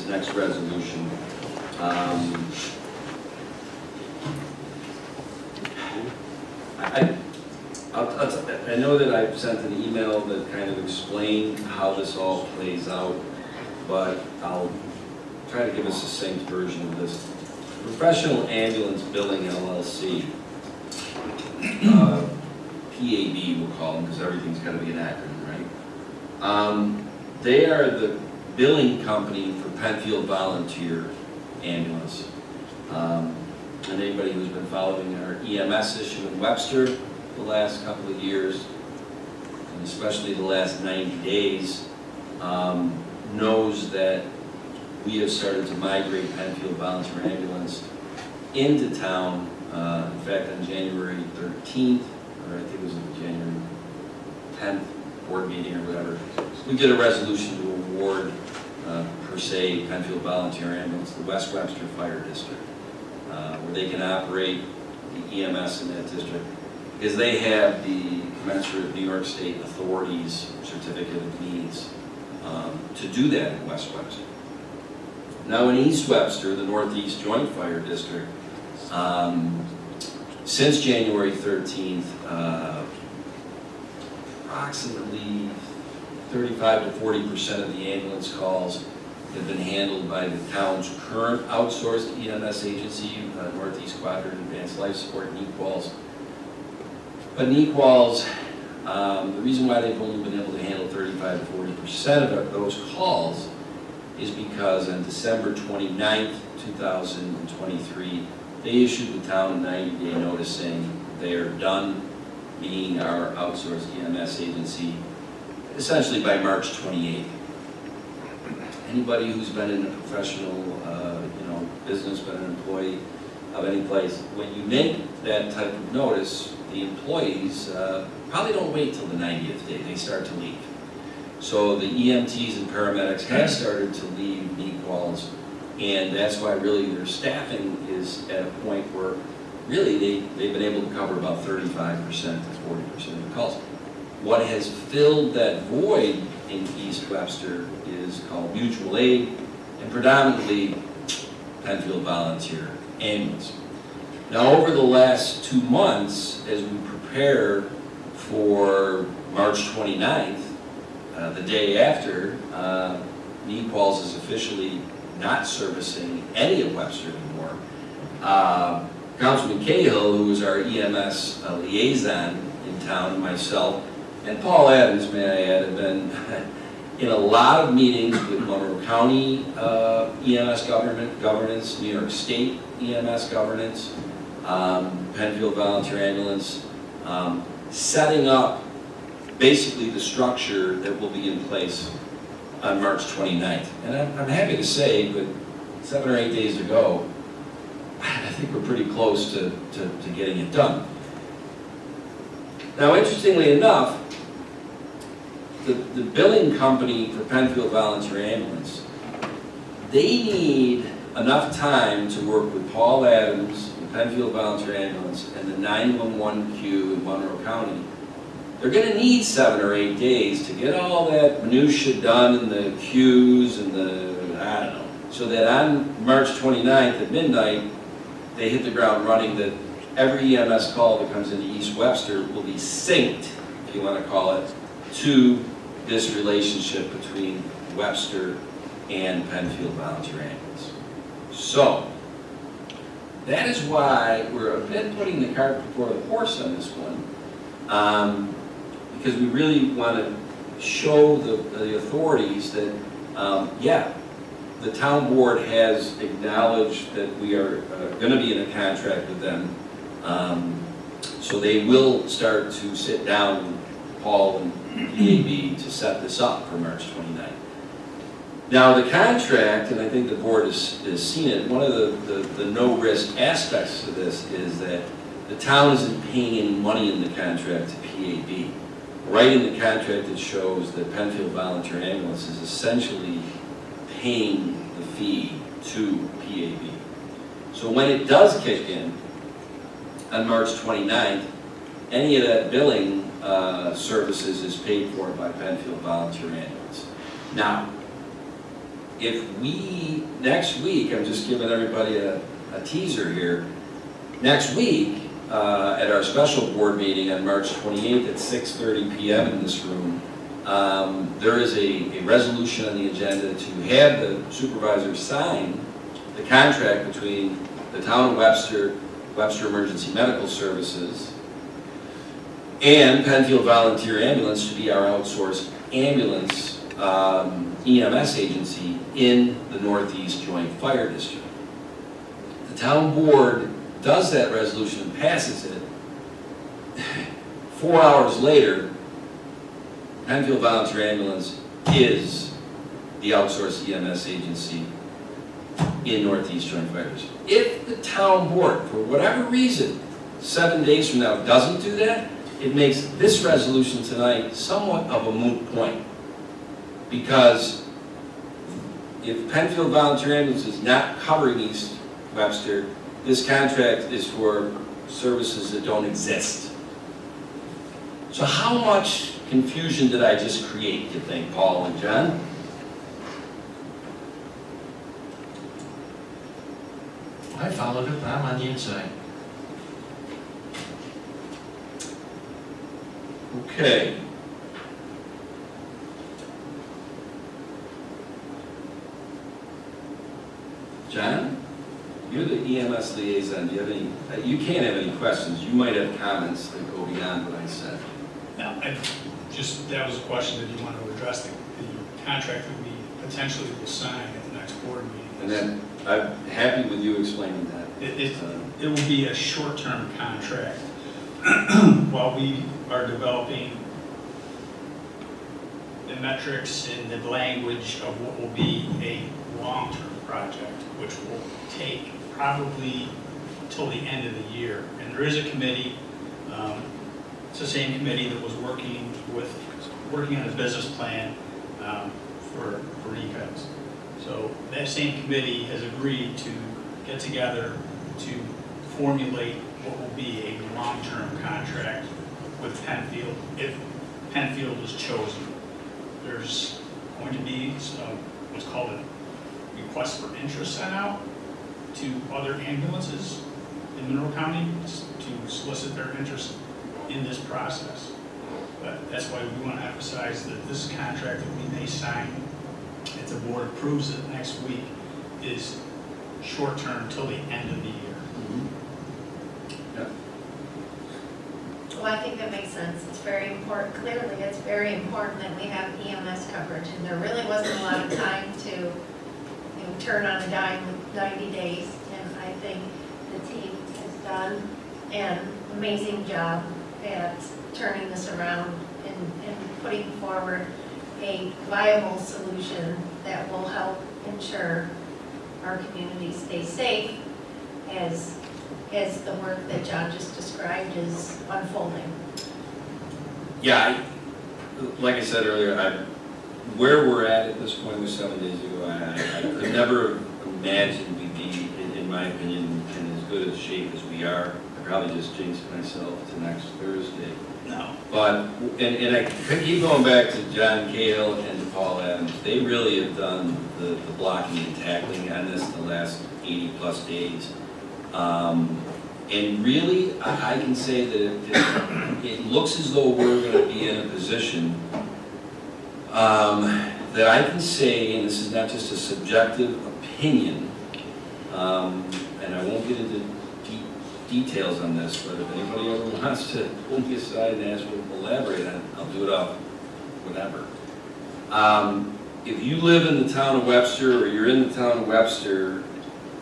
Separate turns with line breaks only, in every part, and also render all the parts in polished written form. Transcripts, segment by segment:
this next resolution. I know that I've sent an email that kind of explained how this all plays out, but I'll try to give a succinct version of this. Professional Ambulance Billing LLC, PAB we'll call them because everything's got to be an acronym, right? They are the billing company for Penfield Volunteer Ambulance. And anybody who's been following our EMS issue in Webster the last couple of years, and especially the last 90 days, knows that we have started to migrate Penfield Volunteer Ambulance into town. In fact, on January 13th, or I think it was the January 10th board meeting or whatever, we did a resolution to award, per se, Penfield Volunteer Ambulance to the West Webster Fire District, where they can operate the EMS in that district, because they have the commensurate New York State Authority's certificate of needs to do that in West Webster. Now in East Webster, the Northeast Joint Fire District, since January 13th, approximately 35 to 40% of the ambulance calls have been handled by the town's current outsourced EMS agency, Northeast Quadrant Advanced Life Support, NEQALS. But NEQALS, the reason why they've only been able to handle 35 to 40% of those calls is because on December 29th, 2023, they issued the town a 90-day notice saying they are done being our outsourced EMS agency, essentially by March 28th. Anybody who's been in a professional, business, been an employee of any place, when you make that type of notice, the employees probably don't wait till the 90th day, they start to leave. So the EMTs and paramedics have started to leave NEQALS, and that's why really their staffing is at a point where really they've been able to cover about 35% to 40% of the calls. What has filled that void in East Webster is called mutual aid, and predominantly Penfield Volunteer Ambulance. Now over the last 2 months, as we prepare for March 29th, the day after, NEQALS is officially not servicing any of Webster anymore. Councilman Cahill, who is our EMS liaison in town, and myself, and Paul Adams, may I add, have been in a lot of meetings with Monroe County EMS governance, New York State EMS governance, Penfield Volunteer Ambulance, setting up basically the structure that will be in place on March 29th. And I'm happy to say, but 7 or 8 days to go, I think we're pretty close to getting it done. Now, interestingly enough, the billing company for Penfield Volunteer Ambulance, they need enough time to work with Paul Adams, the Penfield Volunteer Ambulance, and the 911 queue in Monroe County. They're going to need 7 or 8 days to get all that minutia done in the queues and I don't know, so that on March 29th at midnight, they hit the ground running, that every EMS call that comes into East Webster will be synced, if you want to call it, to this relationship between Webster and Penfield Volunteer Ambulance. So, that is why we're a bit putting the cart before the horse on this one, because we really want to show the authorities that, yeah, the town board has acknowledged that we are going to be in a contract with them, so they will start to sit down with Paul and PAB to set this up for March 29th. Now the contract, and I think the board has seen it, one of the no-risk aspects of this is that the town isn't paying any money in the contract to PAB. Right in the contract it shows that Penfield Volunteer Ambulance is essentially paying the fee to PAB. So when it does kick in on March 29th, any of that billing services is paid for by Penfield Volunteer Ambulance. Now, if we, next week, I'm just giving everybody a teaser here, next week, at our special board meeting on March 28th at 6:30 p.m. in this room, there is a resolution on the agenda to have the supervisor sign the contract between the town of Webster, Webster Emergency Medical Services, and Penfield Volunteer Ambulance to be our outsourced ambulance EMS agency in the Northeast Joint Fire District. The town board does that resolution and passes it. 4 hours later, Penfield Volunteer Ambulance is the outsourced EMS agency in Northeast Joint Fire District. If the town board, for whatever reason, 7 days from now doesn't do that, it makes this resolution tonight somewhat of a moot point. Because if Penfield Volunteer Ambulance is not covering East Webster, this contract is for services that don't exist. So how much confusion did I just create, you think, Paul and John?
I followed it, but I'm on the inside.
Okay. John, you're the EMS liaison. Do you have any, you can't have any questions. You might have comments that go beyond what I said.
No, that was a question that you wanted to address, the contract that we potentially will sign at the next board meeting.
And then I'm happy with you explaining that.
It will be a short-term contract while we are developing the metrics and the language of what will be a long-term project, which will take probably till the end of the year. And there is a committee, it's the same committee that was working on a business plan for ECOS. So that same committee has agreed to get together to formulate what will be a long-term contract with Penfield if Penfield is chosen. There's going to be what's called a request for interest sent out to other ambulances in Monroe County to solicit their interest in this process. But that's why we want to emphasize that this contract that we may sign, if the board approves it next week, is short-term till the end of the year.
Yeah.
Well, I think that makes sense. It's very important. Clearly, it's very important that we have EMS coverage, and there really wasn't a lot of time to turn on a dime with 90 days. And I think the team has done an amazing job at turning this around and putting forward a viable solution that will help ensure our community stays safe as the work that John just described is unfolding.
Yeah, like I said earlier, where we're at this point was 7 days ago. I could never imagine we'd be, in my opinion, in as good a shape as we are. I probably just jinxed myself to next Thursday.
No.
But, and I keep going back to John Cahill and to Paul Adams. They really have done the blocking and tackling on this the last 80 plus days. And really, I can say that it looks as though we're going to be in a position that I can say, and this is not just a subjective opinion, and I won't get into details on this, but if anybody ever wants to pull me aside and ask me to elaborate on it, I'll do it off whatever. If you live in the town of Webster, or you're in the town of Webster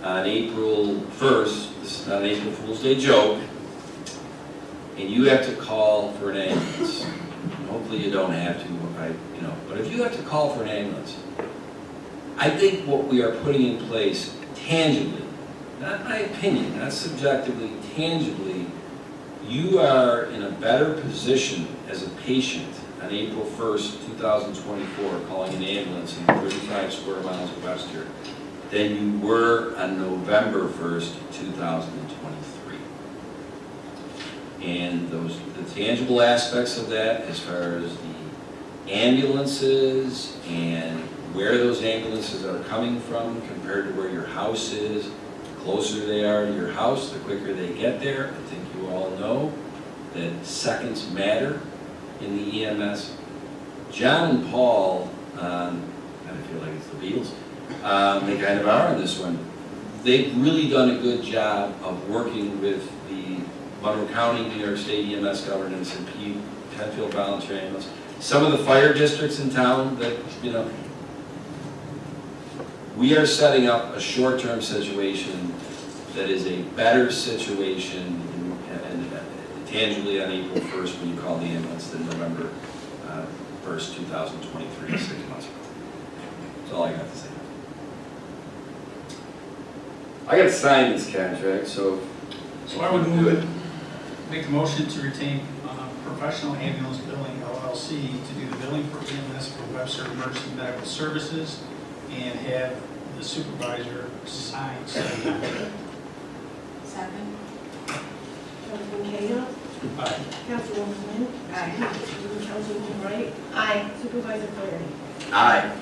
on April 1st, this is not an April Fool's Day joke, and you have to call for an ambulance, hopefully you don't have to, but if you have to call for an ambulance, I think what we are putting in place tangibly, not my opinion, not subjectively, tangibly, you are in a better position as a patient on April 1st, 2024, calling an ambulance in 35 square miles of Webster than you were on November 1st, 2023. And the tangible aspects of that, as far as the ambulances and where those ambulances are coming from compared to where your house is. The closer they are to your house, the quicker they get there. I think you all know that seconds matter in the EMS. John and Paul, I feel like it's the Beatles, they kind of are on this one. They've really done a good job of working with the Monroe County, New York State EMS governance, and Penfield Volunteer Ambulance. Some of the fire districts in town that, you know, we are setting up a short-term situation that is a better situation and tangibly on April 1st when you call the ambulance than November 1st, 2023, 6 months ago. That's all I got to say. I got to sign this contract, so.
So I would move, make the motion to retain Professional Ambulance Billing LLC to do the billing for EMS for Webster Emergency Medical Services and have the supervisor sign said contract.
Second.
Councilman Cahill.
Aye.
Councilwoman Quinn.
Aye.
Councilwoman Wright.
Aye.
Supervisor Cleary.
Aye.